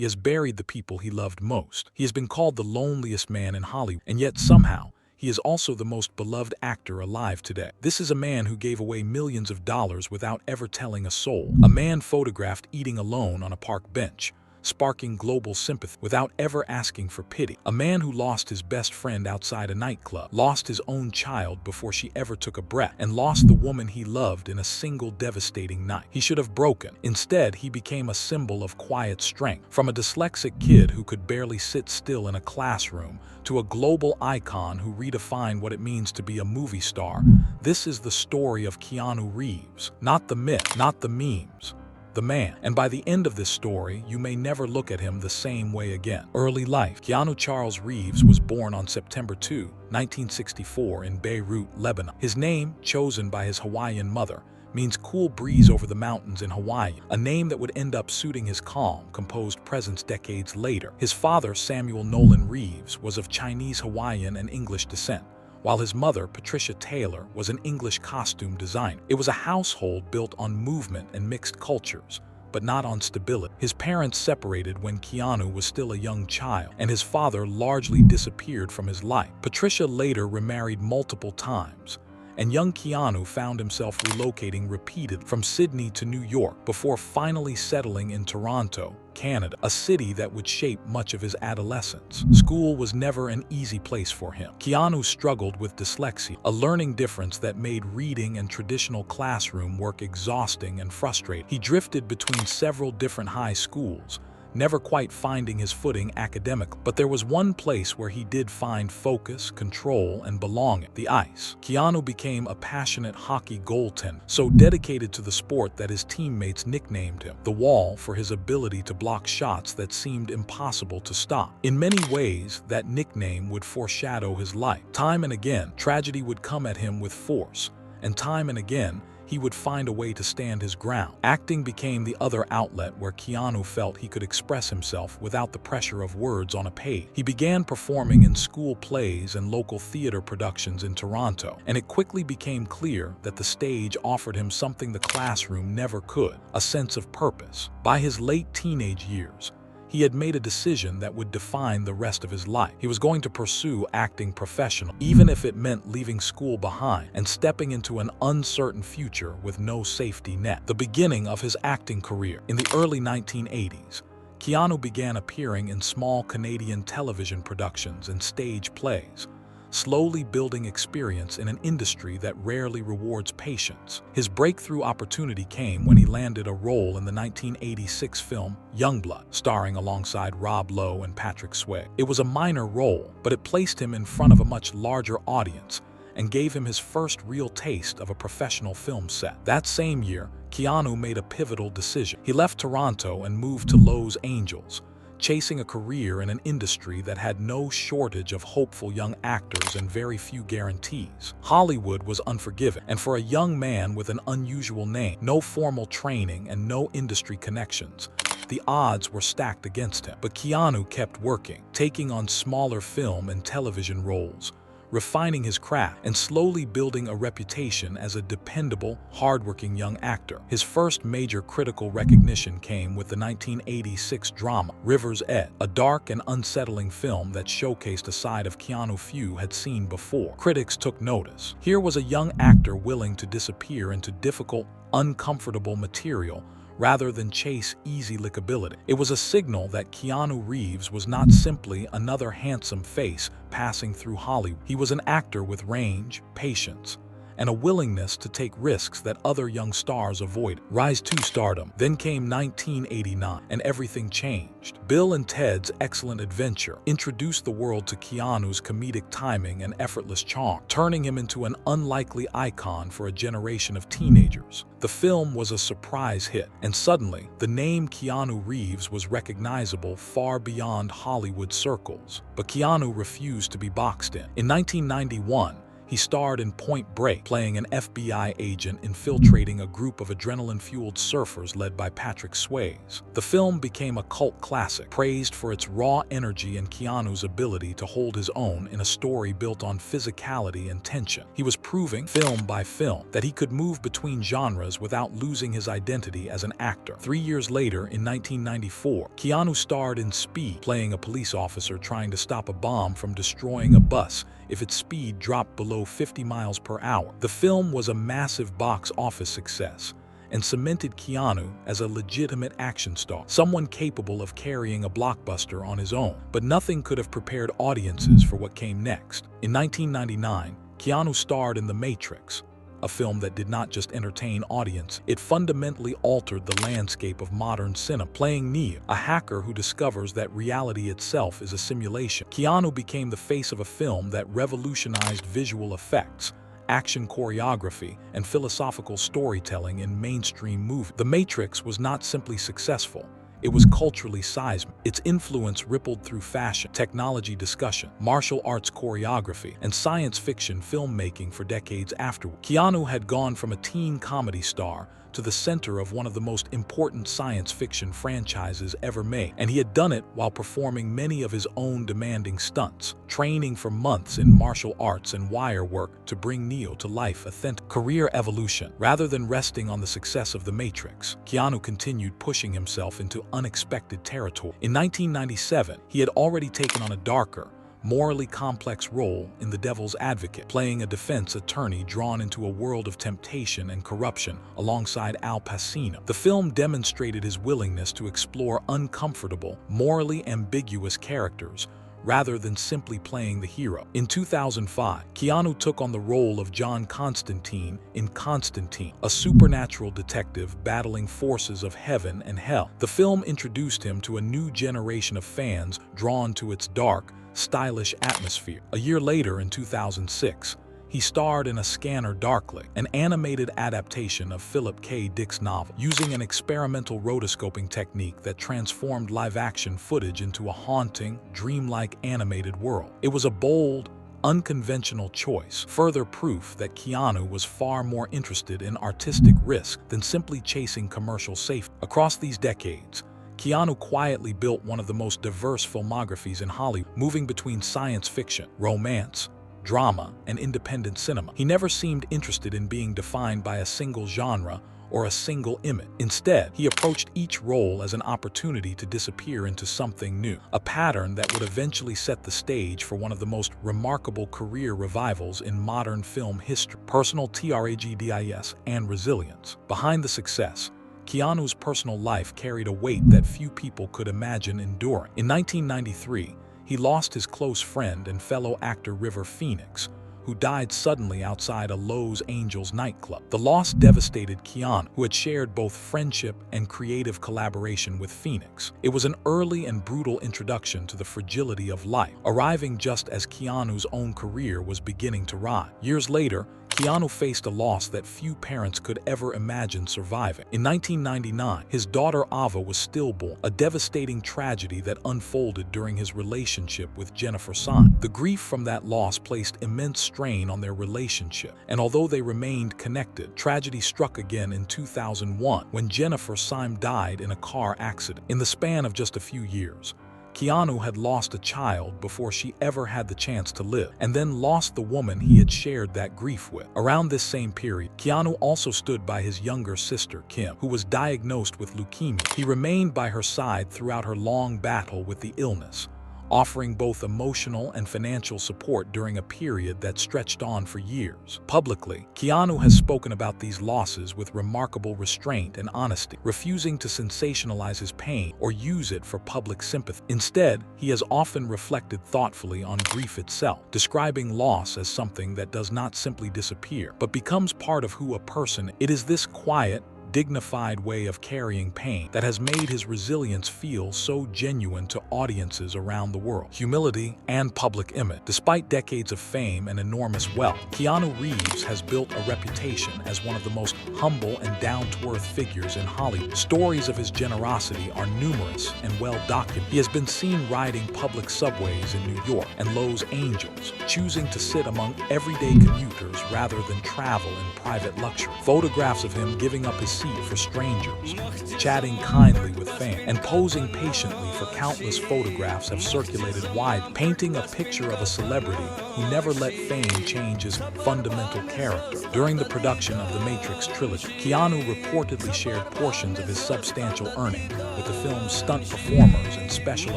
He has buried the people he loved most. He has been called the loneliest man in Hollywood, and yet somehow, he is also the most beloved actor alive today. This is a man who gave away millions of dollars without ever telling a soul. A man photographed eating alone on a park bench, sparking global sympathy without ever asking for pity. A man who lost his best friend outside a nightclub, lost his own child before she ever took a breath, and lost the woman he loved in a single devastating night. He should have broken. Instead, he became a symbol of quiet strength. From a dyslexic kid who could barely sit still in a classroom to a global icon who redefined what it means to be a movie star, this is the story of Keanu Reeves. Not the myth, not the memes, the man. And by the end of this story, you may never look at him the same way again. Early life. Keanu Charles Reeves was born on September 2, 1964 in Beirut, Lebanon. His name, chosen by his Hawaiian mother, means cool breeze over the mountains in Hawaii, a name that would end up suiting his calm, composed presence decades later. His father, Samuel Nolan Reeves, was of Chinese, Hawaiian, and English descent, while his mother, Patricia Taylor, was an English costume designer. It was a household built on movement and mixed cultures, but not on stability. His parents separated when Keanu was still a young child, and his father largely disappeared from his life. Patricia later remarried multiple times, and young Keanu found himself relocating repeatedly from Sydney to New York before finally settling in Toronto, Canada, a city that would shape much of his adolescence. School was never an easy place for him. Keanu struggled with dyslexia, a learning difference that made reading and traditional classroom work exhausting and frustrating. He drifted between several different high schools, never quite finding his footing academically. But there was one place where he did find focus, control, and belonging: the ice. Keanu became a passionate hockey goaltender, so dedicated to the sport that his teammates nicknamed him the Wall for his ability to block shots that seemed impossible to stop. In many ways, that nickname would foreshadow his life. Time and again, tragedy would come at him with force, and time and again, he would find a way to stand his ground. Acting became the other outlet where Keanu felt he could express himself without the pressure of words on a page. He began performing in school plays and local theater productions in Toronto, and it quickly became clear that the stage offered him something the classroom never could: a sense of purpose. By his late teenage years, he had made a decision that would define the rest of his life. He was going to pursue acting professionally, even if it meant leaving school behind and stepping into an uncertain future with no safety net. The beginning of his acting career. In the early 1980s, Keanu began appearing in small Canadian television productions and stage plays, slowly building experience in an industry that rarely rewards patience. His breakthrough opportunity came when he landed a role in the 1986 film Youngblood, starring alongside Rob Lowe and Patrick Swayze. It was a minor role, but it placed him in front of a much larger audience and gave him his first real taste of a professional film set. That same year, Keanu made a pivotal decision. He left Toronto and moved to Los Angeles, chasing a career in an industry that had no shortage of hopeful young actors and very few guarantees. Hollywood was unforgiving, and for a young man with an unusual name, no formal training, and no industry connections, the odds were stacked against him. But Keanu kept working, taking on smaller film and television roles, refining his craft, and slowly building a reputation as a dependable, hardworking young actor. His first major critical recognition came with the 1986 drama River's Edge, a dark and unsettling film that showcased a side of Keanu few had seen before. Critics took notice. Here was a young actor willing to disappear into difficult, uncomfortable material rather than chase easy lickability. It was a signal that Keanu Reeves was not simply another handsome face passing through Hollywood. He was an actor with range, patience, and a willingness to take risks that other young stars avoided. Rise to stardom. Then came 1989, and everything changed. Bill and Ted's Excellent Adventure introduced the world to Keanu's comedic timing and effortless charm, turning him into an unlikely icon for a generation of teenagers. The film was a surprise hit, and suddenly, the name Keanu Reeves was recognizable far beyond Hollywood circles. But Keanu refused to be boxed in. In 1991, He starred in Point Break, playing an FBI agent infiltrating a group of adrenaline-fueled surfers led by Patrick Swayze. The film became a cult classic, praised for its raw energy and Keanu's ability to hold his own in a story built on physicality and tension. He was proving, film by film, that he could move between genres without losing his identity as an actor. 3 years later, in 1994, Keanu starred in Speed, playing a police officer trying to stop a bomb from destroying a bus if its speed dropped below 50 miles per hour. The film was a massive box office success and cemented Keanu as a legitimate action star, someone capable of carrying a blockbuster on his own. But nothing could have prepared audiences for what came next. In 1999, Keanu starred in The Matrix, a film that did not just entertain audience, it fundamentally altered the landscape of modern cinema. Playing Neo, a hacker who discovers that reality itself is a simulation, Keanu became the face of a film that revolutionized visual effects, action choreography, and philosophical storytelling in mainstream movies. The Matrix was not simply successful, it was culturally seismic. Its influence rippled through fashion, technology discussion, martial arts choreography, and science fiction filmmaking for decades afterward. Keanu had gone from a teen comedy star to the center of one of the most important science fiction franchises ever made, and he had done it while performing many of his own demanding stunts, training for months in martial arts and wire work to bring Neo to life. Authentic career evolution. Rather than resting on the success of The Matrix, Keanu continued pushing himself into unexpected territory. In 1997, he had already taken on a darker, morally complex role in The Devil's Advocate, playing a defense attorney drawn into a world of temptation and corruption alongside Al Pacino. The film demonstrated his willingness to explore uncomfortable, morally ambiguous characters rather than simply playing the hero. In 2005, Keanu took on the role of John Constantine in Constantine, a supernatural detective battling forces of heaven and hell. The film introduced him to a new generation of fans drawn to its dark, stylish atmosphere. A year later, in 2006, he starred in A Scanner Darkly, an animated adaptation of Philip K. Dick's novel, using an experimental rotoscoping technique that transformed live-action footage into a haunting, dreamlike animated world. It was a bold, unconventional choice, further proof that Keanu was far more interested in artistic risk than simply chasing commercial safety. Across these decades, Keanu quietly built one of the most diverse filmographies in Hollywood, moving between science fiction, romance, drama, and independent cinema. He never seemed interested in being defined by a single genre or a single image. Instead, he approached each role as an opportunity to disappear into something new, a pattern that would eventually set the stage for one of the most remarkable career revivals in modern film history. Personal tragedies and resilience. Behind the success, Keanu's personal life carried a weight that few people could imagine enduring. In 1993, he lost his close friend and fellow actor River Phoenix, who died suddenly outside a Los Angeles nightclub. The loss devastated Keanu, who had shared both friendship and creative collaboration with Phoenix. It was an early and brutal introduction to the fragility of life, arriving just as Keanu's own career was beginning to rise. Years later, Keanu faced a loss that few parents could ever imagine surviving. In 1999, his daughter Ava was stillborn, a devastating tragedy that unfolded during his relationship with Jennifer Syme. The grief from that loss placed immense strain on their relationship, and although they remained connected, tragedy struck again in 2001 when Jennifer Syme died in a car accident. In the span of just a few years, Keanu had lost a child before she ever had the chance to live, and then lost the woman he had shared that grief with. Around this same period, Keanu also stood by his younger sister, Kim, who was diagnosed with leukemia. He remained by her side throughout her long battle with the illness, offering both emotional and financial support during a period that stretched on for years. Publicly, Keanu has spoken about these losses with remarkable restraint and honesty, refusing to sensationalize his pain or use it for public sympathy. Instead, he has often reflected thoughtfully on grief itself, describing loss as something that does not simply disappear, but becomes part of who a person is. It is this quiet, dignified way of carrying pain that has made his resilience feel so genuine to audiences around the world. Humility and public image. Despite decades of fame and enormous wealth, Keanu Reeves has built a reputation as one of the most humble and down-to-earth figures in Hollywood. Stories of his generosity are numerous and well documented. He has been seen riding public subways in New York and Los Angeles, choosing to sit among everyday commuters rather than travel in private luxury. Photographs of him giving up his seat for strangers, chatting kindly with fans, and posing patiently for countless photographs have circulated widely, painting a picture of a celebrity who never let fame change his fundamental character. During the production of the Matrix trilogy, Keanu reportedly shared portions of his substantial earnings with the film's stunt performers and special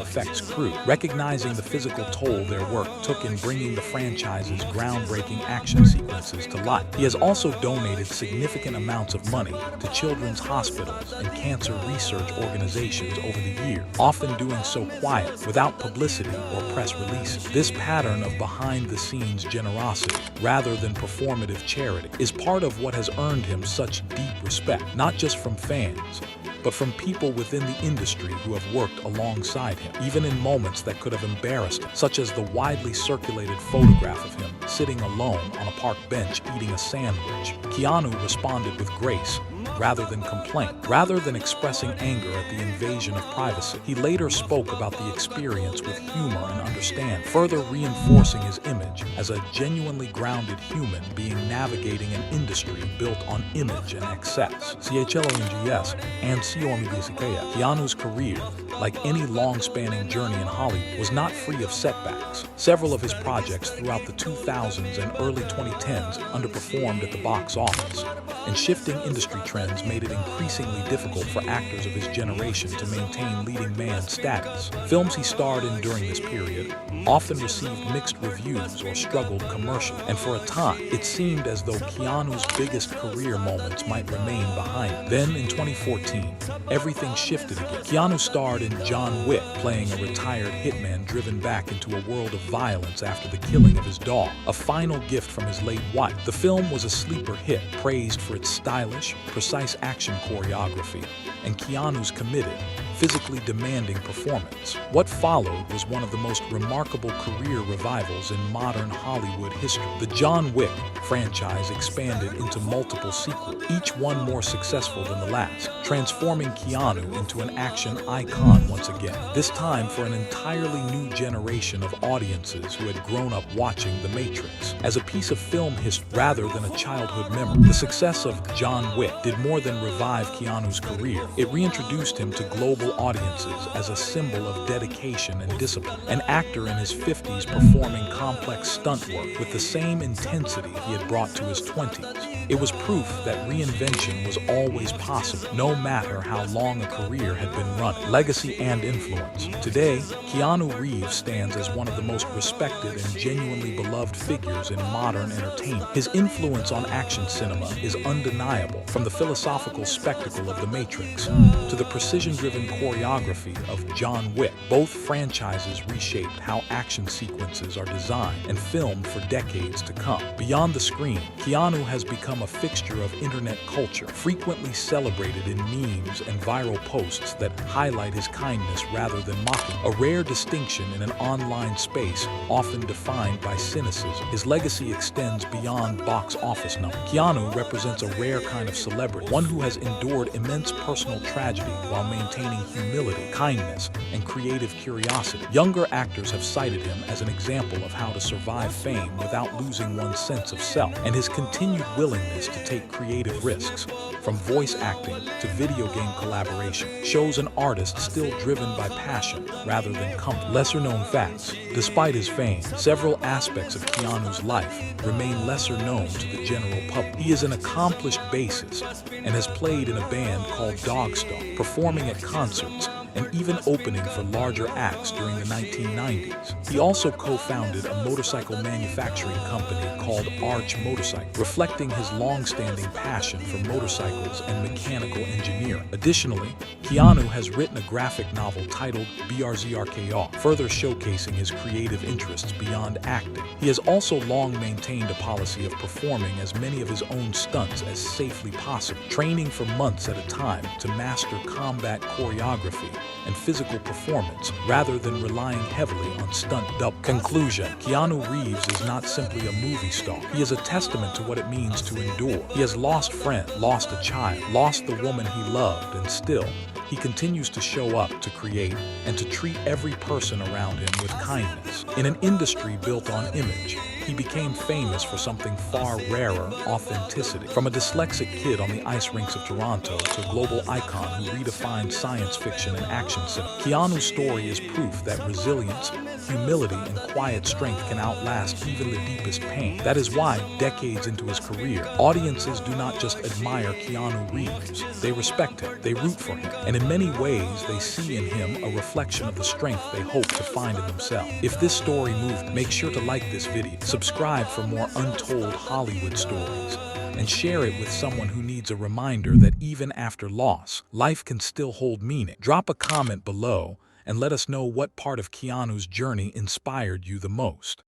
effects crew, recognizing the physical toll their work took in bringing the franchise's groundbreaking action sequences to life. He has also donated significant amounts of money to children's hospitals and cancer research organizations over the years, often doing so quiet, without publicity or press releases. This pattern of behind-the-scenes generosity, rather than performative charity, is part of what has earned him such deep respect, not just from fans, but from people within the industry who have worked alongside him, even in moments that could have embarrassed him, such as the widely circulated photograph of him sitting alone on a park bench eating a sandwich. Keanu responded with grace, rather than complaint. Rather than expressing anger at the invasion of privacy, he later spoke about the experience with humor and understanding, further reinforcing his image as a genuinely grounded human being navigating an industry built on image and excess. CHLONGS and COMIDSKA. Keanu's career, like any long-spanning journey in Hollywood, was not free of setbacks. Several of his projects throughout the 2000s and early 2010s underperformed at the box office, and shifting industry trends made it increasingly difficult for actors of his generation to maintain leading man status. Films he starred in during this period often received mixed reviews or struggled commercially, and for a time, it seemed as though Keanu's biggest career moments might remain behind him. Then, in 2014, everything shifted again. Keanu starred in John Wick, playing a retired hitman driven back into a world of violence after the killing of his dog, a final gift from his late wife. The film was a sleeper hit, praised for its stylish, precise action choreography, and Keanu's committed, physically demanding performance. What followed was one of the most remarkable career revivals in modern Hollywood history. The John Wick franchise expanded into multiple sequels, each one more successful than the last, transforming Keanu into an action icon once again, this time for an entirely new generation of audiences who had grown up watching The Matrix as a piece of film history rather than a childhood memory. The success of John Wick did more than revive Keanu's career. It reintroduced him to global audiences as a symbol of dedication and discipline, an actor in his 50s performing complex stunt work with the same intensity he had brought to his 20s. It was proof that reinvention was always possible, no matter how long a career had been run. Legacy and influence. Today, Keanu Reeves stands as one of the most respected and genuinely beloved figures in modern entertainment. His influence on action cinema is undeniable, from the philosophical spectacle of The Matrix to the precision-driven choreography of John Wick. Both franchises reshaped how action sequences are designed and filmed for decades to come. Beyond the screen, Keanu has become a fixture of internet culture, frequently celebrated in memes and viral posts that highlight his kindness rather than mocking, a rare distinction in an online space often defined by cynicism. His legacy extends beyond box office numbers. Keanu represents a rare kind of celebrity, one who has endured immense personal tragedy while maintaining humility, kindness, and creative curiosity. Younger actors have cited him as an example of how to survive fame without losing one's sense of self, and his continued willingness to take creative risks, from voice acting to video game collaboration, shows an artist still driven by passion rather than comfort. Lesser-known facts. Despite his fame, several aspects of Keanu's life remain lesser known to the general public. He is an accomplished bassist and has played in a band called Dogstar, performing at concerts and even opening for larger acts during the 1990s. He also co-founded a motorcycle manufacturing company called Arch Motorcycle, reflecting his long-standing passion for motorcycles and mechanical engineering. Additionally, Keanu has written a graphic novel titled BRZRKR, further showcasing his creative interests beyond acting. He has also long maintained a policy of performing as many of his own stunts as safely possible, training for months at a time to master combat choreography and physical performance rather than relying heavily on stunt double. Conclusion: Keanu Reeves is not simply a movie star. He is a testament to what it means to endure. He has lost friends, lost a child, lost the woman he loved, and still, he continues to show up, to create, and to treat every person around him with kindness. In an industry built on image, he became famous for something far rarer: authenticity. From a dyslexic kid on the ice rinks of Toronto to a global icon who redefined science fiction and action cinema, Keanu's story is proof that resilience, humility, and quiet strength can outlast even the deepest pain. That is why, decades into his career, audiences do not just admire Keanu Reeves, they respect him, they root for him, and in many ways they see in him a reflection of the strength they hope to find in themselves. If this story moved, make sure to like this video, subscribe for more untold Hollywood stories, and share it with someone who needs a reminder that even after loss, life can still hold meaning. Drop a comment below and let us know what part of Keanu's journey inspired you the most.